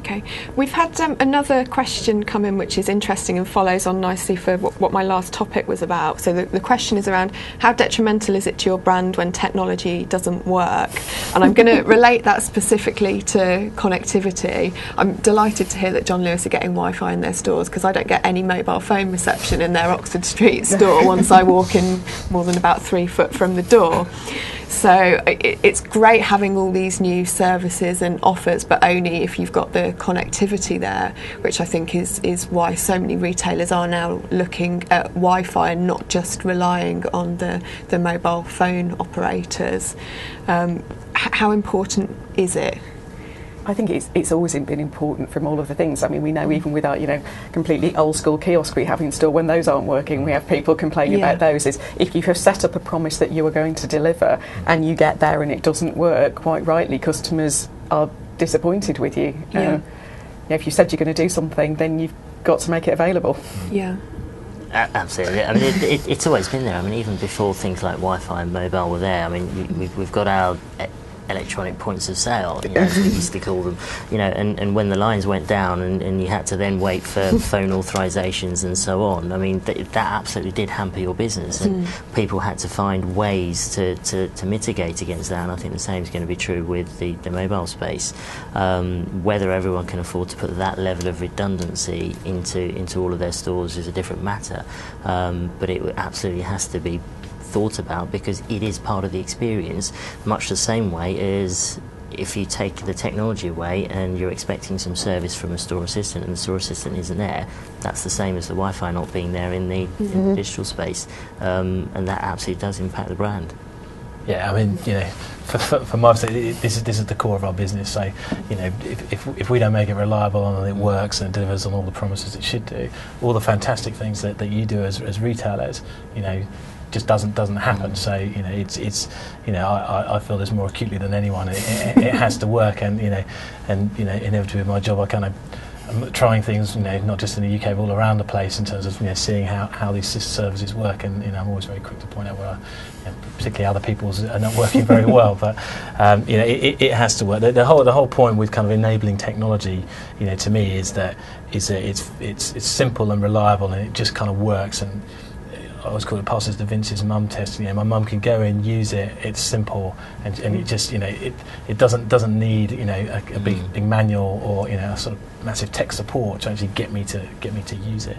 Okay, we've had another question come in which is interesting and follows on nicely for what my last topic was about. So the question is around how detrimental is it to your brand when technology doesn't work? And I'm going to relate that specifically to connectivity. I'm delighted to hear that John Lewis are getting Wi-Fi in their stores, because I don't get any mobile phone reception in their Oxford Street store once I walk in more than about 3 foot from the door. So it's great having all these new services and offers, but only if you've got the connectivity there, which I think is why so many retailers are now looking at Wi-Fi and not just relying on the mobile phone operators. How important is it? I think it's always been important from all of the things. I mean, we know even with our, completely old school kiosk we have in store, when those aren't working, we have people complaining about those. Is if you have set up a promise that you are going to deliver and you get there and it doesn't work, quite rightly, customers are disappointed with you. If you said you're going to do something, then you've got to make it available. Yeah. Absolutely. I mean, it's always been there. I mean, even before things like Wi-Fi and mobile were there. I mean, we've got our electronic points of sale, as we used to call them, and when the lines went down and you had to then wait for phone authorizations and so on, I mean, that absolutely did hamper your business, and people had to find ways to mitigate against that, and I think the same is going to be true with the mobile space. Whether everyone can afford to put that level of redundancy into all of their stores is a different matter, but it absolutely has to be thought about, because it is part of the experience, much the same way as if you take the technology away and you're expecting some service from a store assistant and the store assistant isn't there. That's the same as the Wi-Fi not being there in the digital space, and that absolutely does impact the brand. Yeah, I mean, for my sake, this is the core of our business. So, if we don't make it reliable and it works and it delivers on all the promises it should do, all the fantastic things that you do as retailers, just doesn't happen. So I feel this more acutely than anyone. It has to work, and inevitably with my job I'm trying things, not just in the UK but all around the place in terms of seeing how these services work, and I'm always very quick to point out where particularly other people's are not working very well, but it has to work. The whole point with kind of enabling technology, to me, is that it's simple and reliable, and it just kind of works. And I always call it passes the Vince's mum test. My mum can go in, use it. It's simple, and it just it doesn't need a big manual or a sort of massive tech support to actually get me to use it.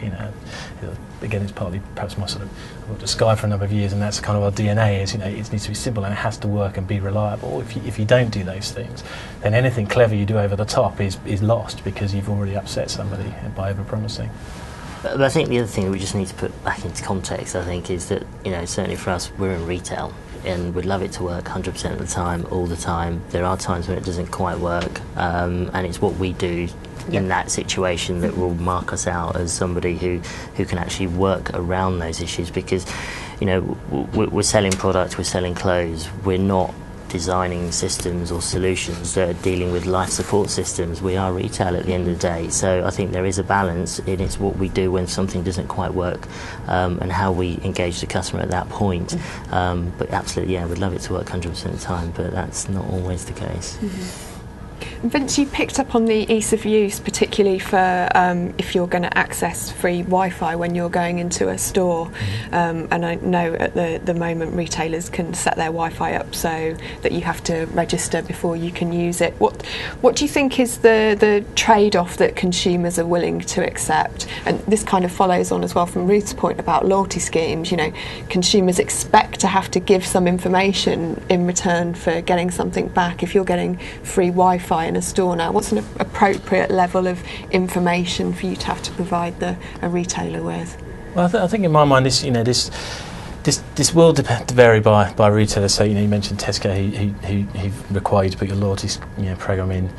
Again, it's partly perhaps my sort of, I've worked at Sky for a number of years, and that's kind of our DNA. Is it needs to be simple and it has to work and be reliable. If you don't do those things, then anything clever you do over the top is lost, because you've already upset somebody by over promising. But I think the other thing that we just need to put back into context, I think, is that, certainly for us, we're in retail, and we'd love it to work 100% of the time, all the time. There are times when it doesn't quite work, and it's what we do in that situation that will mark us out as somebody who can actually work around those issues, because, we're selling product, we're selling clothes, we're not designing systems or solutions that are dealing with life support systems. We are retail at the end of the day, so I think there is a balance in it's what we do when something doesn't quite work, and how we engage the customer at that point. But absolutely, we'd love it to work 100% of the time, but that's not always the case. Vince, you picked up on the ease of use, particularly for if you're going to access free Wi-Fi when you're going into a store. And I know at the moment retailers can set their Wi-Fi up so that you have to register before you can use it. What do you think is the trade-off that consumers are willing to accept? And this kind of follows on as well from Ruth's point about loyalty schemes. You know, consumers expect to have to give some information in return for getting something back. If you're getting free Wi-Fi in a store now, what's an appropriate level of information for you to have to provide a retailer with? Well, I think in my mind, this will vary by retailer. So you mentioned Tesco, who require you to put your loyalty program in,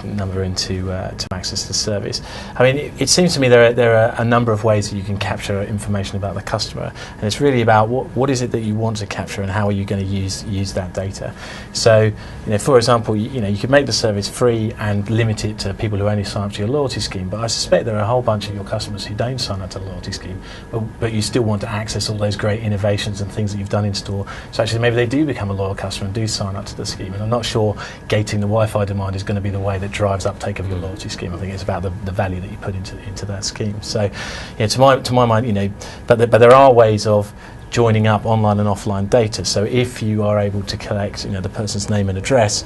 number in to access the service. I mean, it seems to me there are a number of ways that you can capture information about the customer, and it's really about what is it that you want to capture and how are you going to use that data. So for example, you could make the service free and limit it to people who only sign up to your loyalty scheme. But I suspect there are a whole bunch of your customers who don't sign up to the loyalty scheme, but you still want to access all those great innovations and things that you've done in store. So actually maybe they do become a loyal customer and do sign up to the scheme. And I'm not sure gating the Wi-Fi demand is going to be the way that drives uptake of your loyalty scheme. I think it's about the value that you put into that scheme. So to my mind, but there are ways of joining up online and offline data. So if you are able to collect the person's name and address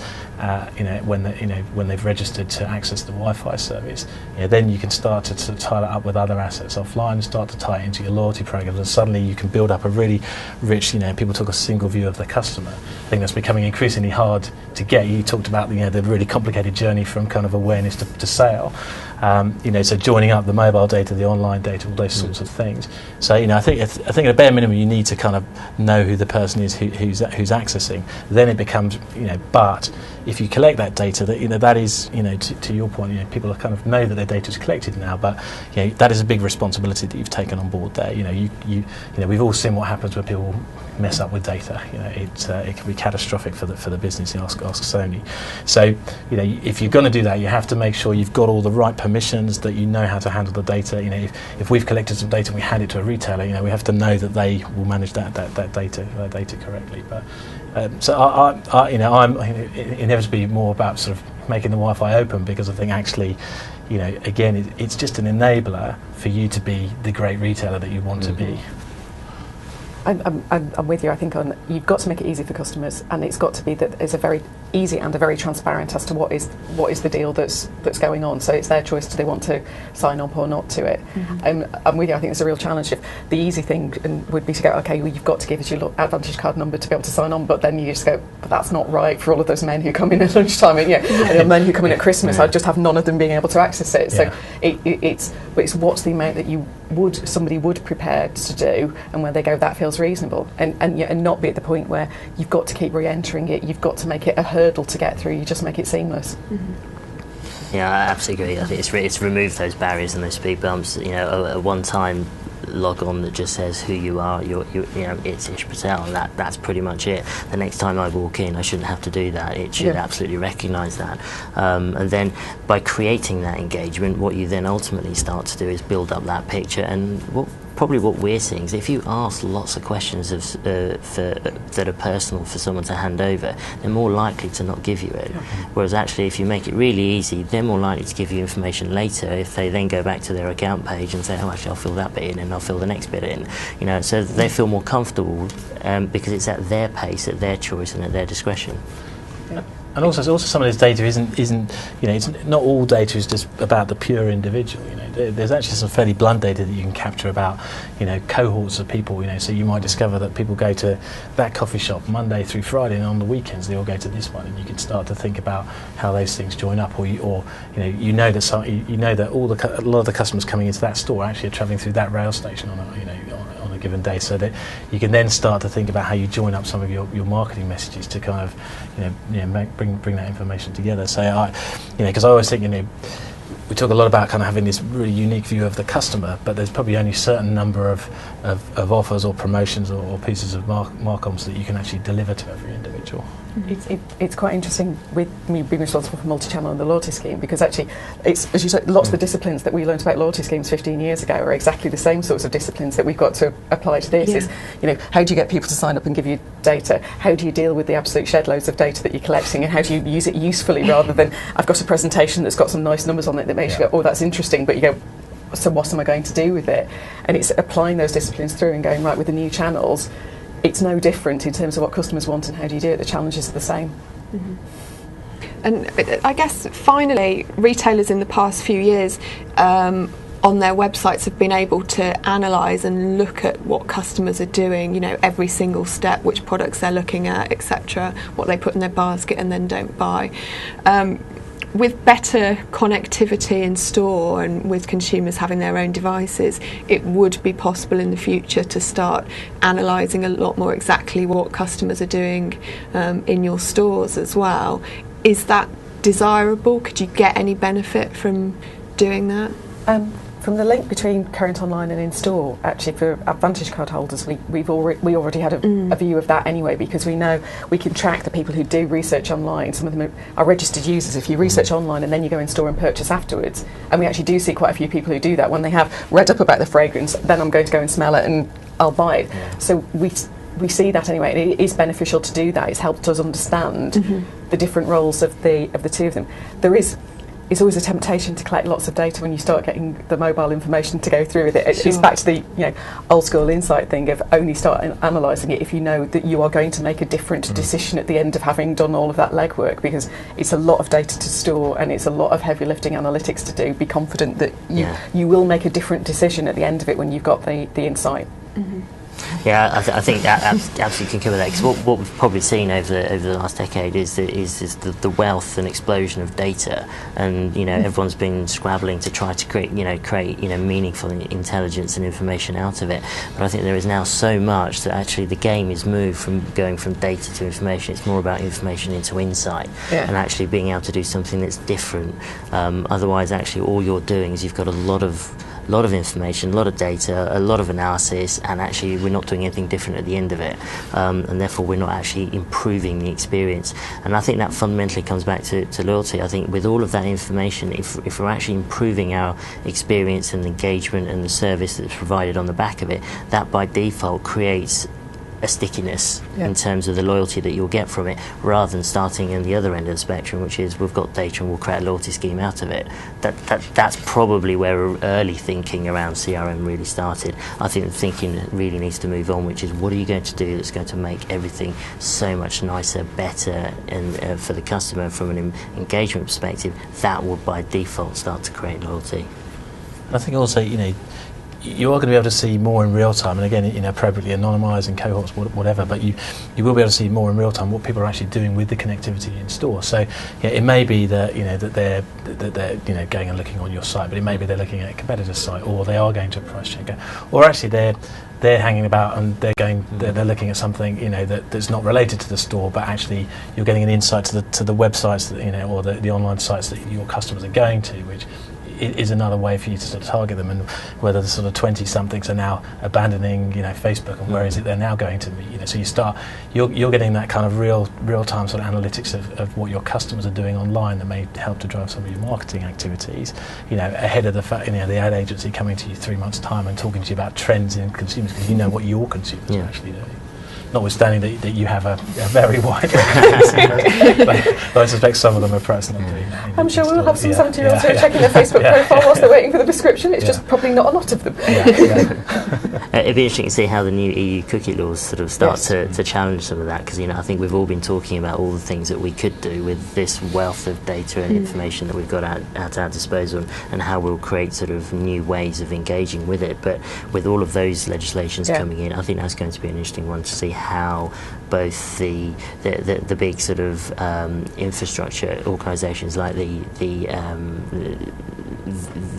when they've registered to access the Wi-Fi service, then you can start to tie that up with other assets offline and start to tie it into your loyalty programs, and suddenly you can build up a really rich, people talk a single view of the customer. I think that's becoming increasingly hard to get. You talked about the really complicated journey from kind of awareness to sale. So joining up the mobile data, the online data, all those sorts of things. So I think at a bare minimum you need to kind of know who the person is who's accessing. Then it becomes but if you collect that data, that is to your point, people are kind of know that their data is collected now, but that is a big responsibility that you've taken on board there. We've all seen what happens when people mess up with data. It can be catastrophic for the business. Ask Sony. So if you're going to do that, you have to make sure you've got all the right permissions, that you know how to handle the data. If we've collected some data and we hand it to a retailer, we have to know that they will manage that data correctly. But so I'm inevitably more about sort of making the Wi-Fi open, because I think actually, again, it's just an enabler for you to be the great retailer that you want to be. I'm with you. I think you've got to make it easy for customers, and it's got to be that it's a very easy and a very transparent as to what is the deal that's going on. So it's their choice, do they want to sign up or not to it. I'm with you. I think it's a real challenge. If the easy thing would be to go, okay, well, you've got to give us your Advantage card number to be able to sign on, but then you just go, but that's not right for all of those men who come in at lunchtime, and men who come in at Christmas. I'd just have none of them being able to access it. So it's what's the amount that somebody would prepare to do, and where they go, that feels reasonable, and not be at the point where you've got to keep re-entering it, you've got to make it a hurdle to get through, you just make it seamless. Yeah, I absolutely agree. I think it's removed those barriers and those speed bumps. A one-time log on that just says who you are, it's Ish Patel, and that's pretty much it. The next time I walk in, I shouldn't have to do that. It should absolutely recognise that. And then by creating that engagement, what you then ultimately start to do is build up that picture. And probably what we're seeing is if you ask lots of questions that are personal for someone to hand over, they're more likely to not give you it. Whereas actually, if you make it really easy, they're more likely to give you information later if they then go back to their account page and say, oh, actually, I'll fill that bit in and I'll fill the next bit in. So they feel more comfortable because it's at their pace, at their choice, and at their discretion. And also some of this data isn't it's not all data is just about the pure individual. There's actually some fairly blunt data that you can capture about cohorts of people. So you might discover that people go to that coffee shop Monday through Friday, and on the weekends they all go to this one, and you can start to think about how those things join up. Or that a lot of the customers coming into that store actually are travelling through that rail station on a given day, so that you can then start to think about how you join up some of your marketing messages to kind of bring that information together. So because I always think we talk a lot about kind of having this really unique view of the customer, but there's probably only a certain number of offers or promotions or pieces of marcoms that you can actually deliver to every individual. It's quite interesting with me being responsible for Multichannel and the loyalty scheme, because actually, it's, as you said, lots of the disciplines that we learned about loyalty schemes 15 years ago are exactly the same sorts of disciplines that we've got to apply to this. Is, you know, how do you get people to sign up and give you data? How do you deal with the absolute shed loads of data that you're collecting, and how do you use it usefully rather than I've got a presentation that's got some nice numbers on it that makes you go, oh, that's interesting, but you go, so what am I going to do with it? And it's applying those disciplines through and going, right, with the new channels, it's no different in terms of what customers want and how do you do it. The challenges are the same. Mm-hmm. And I guess finally, retailers in the past few years on their websites have been able to analyse and look at what customers are doing, you know, every single step, which products they're looking at, etc., what they put in their basket and then don't buy. With better connectivity in store and with consumers having their own devices, it would be possible in the future to start analysing a lot more exactly what customers are doing in your stores as well. Is that desirable? Could you get any benefit from doing that? From the link between current online and in store, actually for Advantage card holders, we already had a view of that anyway, because we know we can track the people who do research online. Some of them are registered users. If you research online and then you go in store and purchase afterwards, and we actually do see quite a few people who do that, when they have read up about the fragrance, then I'm going to go and smell it and I'll buy it. Yeah. So we see that anyway, and it is beneficial to do that. It's helped us understand the different roles of the two of them. It's always a temptation to collect lots of data when you start getting the mobile information to go through with it. It's back to the old school insight thing of only start analysing it if you know that you are going to make a different decision at the end of having done all of that legwork, because it's a lot of data to store and it's a lot of heavy lifting analytics to do. Be confident that you will make a different decision at the end of it when you've got the insight. Mm-hmm. Yeah, I think that absolutely concur with that, because what we've probably seen over the last decade is the wealth and explosion of data, and everyone's been scrabbling to try to create meaningful intelligence and information out of it. But I think there is now so much that actually the game is moved from going from data to information. It's more about information into insight, and actually being able to do something that's different. Otherwise, actually, all you're doing is you've got a lot of information, a lot of data, a lot of analysis, and actually we're not doing anything different at the end of it, and therefore we're not actually improving the experience. And I think that fundamentally comes back to loyalty. I think with all of that information, if we're actually improving our experience and engagement and the service that's provided on the back of it, that by default creates a stickiness in terms of the loyalty that you'll get from it, rather than starting in the other end of the spectrum, which is we've got data and we'll create a loyalty scheme out of it. That's probably where early thinking around CRM really started. I think the thinking really needs to move on, which is what are you going to do that's going to make everything so much nicer, better, and for the customer from an engagement perspective, that will by default start to create loyalty. I think also, you are going to be able to see more in real time, and again, appropriately anonymised in cohorts, whatever. But you will be able to see more in real time what people are actually doing with the connectivity in store. So it may be that that they're going and looking on your site, but it may be they're looking at a competitor's site, or they are going to a price checker, or actually they're hanging about and they're looking at something that's not related to the store, but actually you're getting an insight to the websites that, or the online sites that your customers are going to, which is another way for you to sort of target them, and whether the sort of 20-somethings are now abandoning Facebook, and where is it they're now going to be. So you're getting that kind of real-time sort of analytics of what your customers are doing online that may help to drive some of your marketing activities, ahead of the fact, the ad agency coming to you 3 months' time and talking to you about trends in consumers, because you know what your consumers are actually doing. Notwithstanding that you have a very wide range, but I suspect some of them are perhaps not doing that. I'm sure we'll have some 70-year-olds who are checking their Facebook profile whilst they're waiting for the prescription. It's just probably not a lot of them. It'd be interesting to see how the new EU cookie laws sort of start to challenge some of that, because I think we've all been talking about all the things that we could do with this wealth of data and information that we've got at our disposal, and how we'll create sort of new ways of engaging with it. But with all of those legislations coming in, I think that's going to be an interesting one to see how both the big sort of infrastructure organisations like the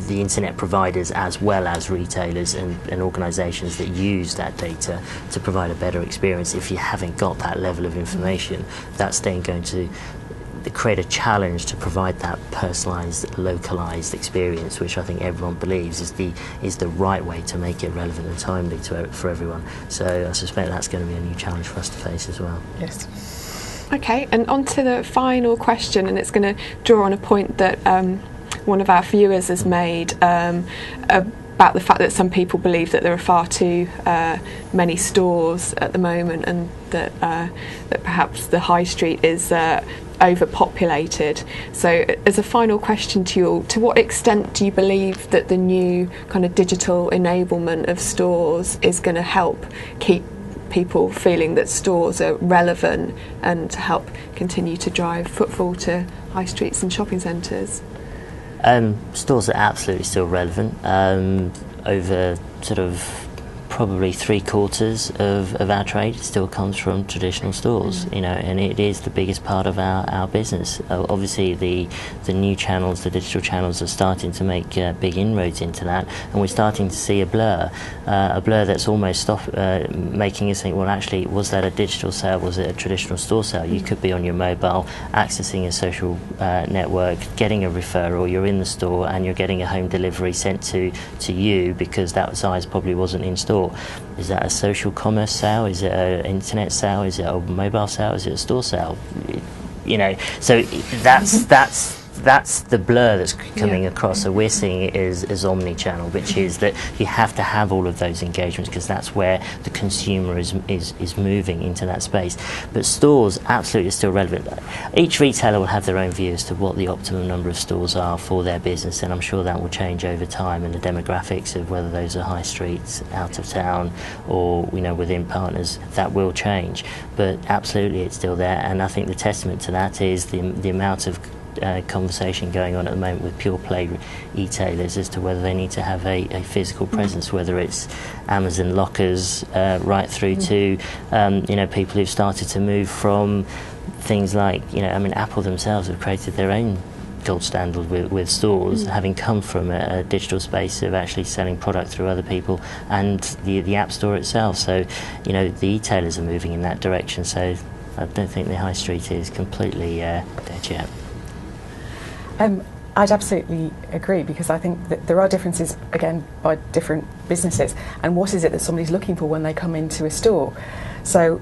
internet providers, as well as retailers and organisations that use that data to provide a better experience. If you haven't got that level of information, that's then going to create a challenge to provide that personalised, localised experience, which I think everyone believes is the right way to make it relevant and timely for everyone. So I suspect that's going to be a new challenge for us to face as well. Yes. Okay, and on to the final question, and it's going to draw on a point that one of our viewers has made about the fact that some people believe that there are far too many stores at the moment, and that perhaps the high street is overpopulated. So as a final question to you all, to what extent do you believe that the new kind of digital enablement of stores is going to help keep people feeling that stores are relevant and help continue to drive footfall to high streets and shopping centres? Stores are absolutely still relevant. Over sort of probably 3/4 of our trade still comes from traditional stores, you know, and it is the biggest part of our business. Obviously the new channels, the digital channels, are starting to make big inroads into that, and we're starting to see a blur that's almost making us think, well, actually, was that a digital sale, was it a traditional store sale? You could be on your mobile accessing a social network, getting a referral, you're in the store and you're getting a home delivery sent to you because that size probably wasn't in store. Is that a social commerce sale? Is it an internet sale? Is it a mobile sale? Is it a store sale? You know, so that's the blur that's coming across. So we're seeing it as omni-channel, which is that you have to have all of those engagements because that's where the consumer is moving into that space. But stores absolutely are still relevant. Each retailer will have their own view as to what the optimum number of stores are for their business, and I'm sure that will change over time, and the demographics of whether those are high streets, out of town, or within partners, that will change. But absolutely it's still there, and I think the testament to that is the amount of conversation going on at the moment with pure play e-tailers as to whether they need to have a physical presence, whether it's Amazon lockers right through to people who've started to move from things like Apple themselves have created their own gold standard with stores, having come from a digital space of actually selling product through other people and the app store itself. So the e-tailers are moving in that direction, so I don't think the high street is completely dead yet. I'd absolutely agree, because I think that there are differences, again, by different businesses, and what is it that somebody's looking for when they come into a store. So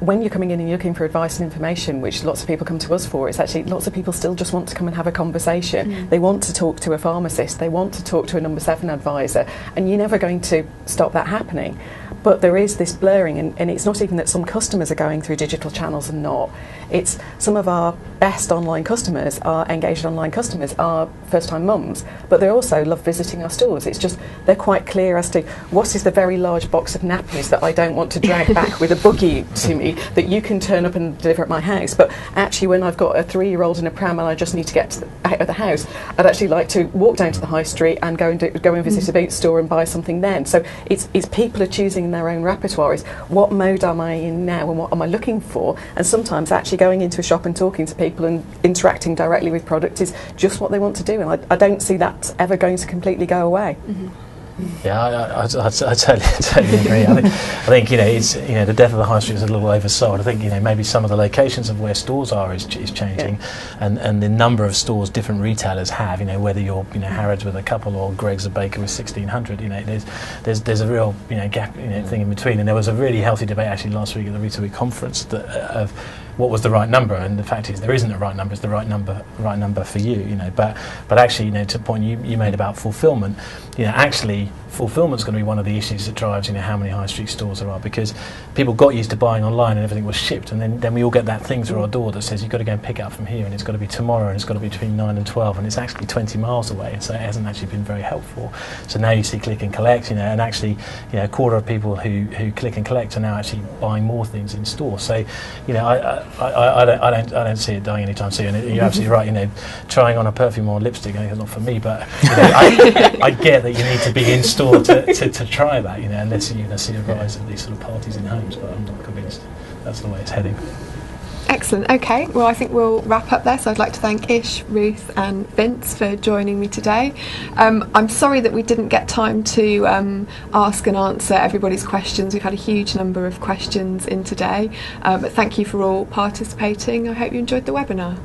when you're coming in and you're looking for advice and information, which lots of people come to us for, it's actually lots of people still just want to come and have a conversation. They want to talk to a pharmacist, they want to talk to a number 7 advisor, and you're never going to stop that happening. But there is this blurring, and it's not even that some customers are going through digital channels and not. It's some of our best online customers, our engaged online customers, are first-time mums, but they also love visiting our stores. It's just they're quite clear as to what is the very large box of nappies that I don't want to drag back with a buggy to me that you can turn up and deliver at my house. But actually, when I've got a 3-year-old in a pram and I just need to get out of the house, I'd actually like to walk down to the high street and go and visit a boot store and buy something then. So it's people are choosing their own repertoires. What mode am I in now, and what am I looking for? And sometimes actually going into a shop and talking to people and interacting directly with product is just what they want to do, and I don't see that ever going to completely go away. Yeah, I totally agree. I think it's the death of the high street is a little oversold. I think maybe some of the locations of where stores are is changing, and the number of stores different retailers have. Whether you're Harrods with a couple or Greggs a baker with 1,600. There's a real gap thing in between. And there was a really healthy debate actually last week at the Retail Week conference of what was the right number, and the fact is there isn't a right number. It's the right number for you. But actually to the point you made about fulfilment, actually fulfilment's going to be one of the issues that drives how many high street stores there are, because people got used to buying online and everything was shipped, and then we all get that thing through our door that says you've got to go and pick it up from here, and it's got to be tomorrow, and it's got to be between 9 and 12, and it's actually 20 miles away, so it hasn't actually been very helpful. So now you see click and collect, and actually a quarter of people who click and collect are now actually buying more things in store. So I don't see it dying anytime soon. And you're absolutely right. Trying on a perfume or lipstick, not for me, but I get that you need to be in store to try that, unless you see a rise of these sort of parties in homes. But I'm not convinced that's the way it's heading. Excellent. Okay, well, I think we'll wrap up there. So I'd like to thank Ish, Ruth and Vince for joining me today. I'm sorry that we didn't get time to ask and answer everybody's questions. We've had a huge number of questions in today, but thank you for all participating. I hope you enjoyed the webinar.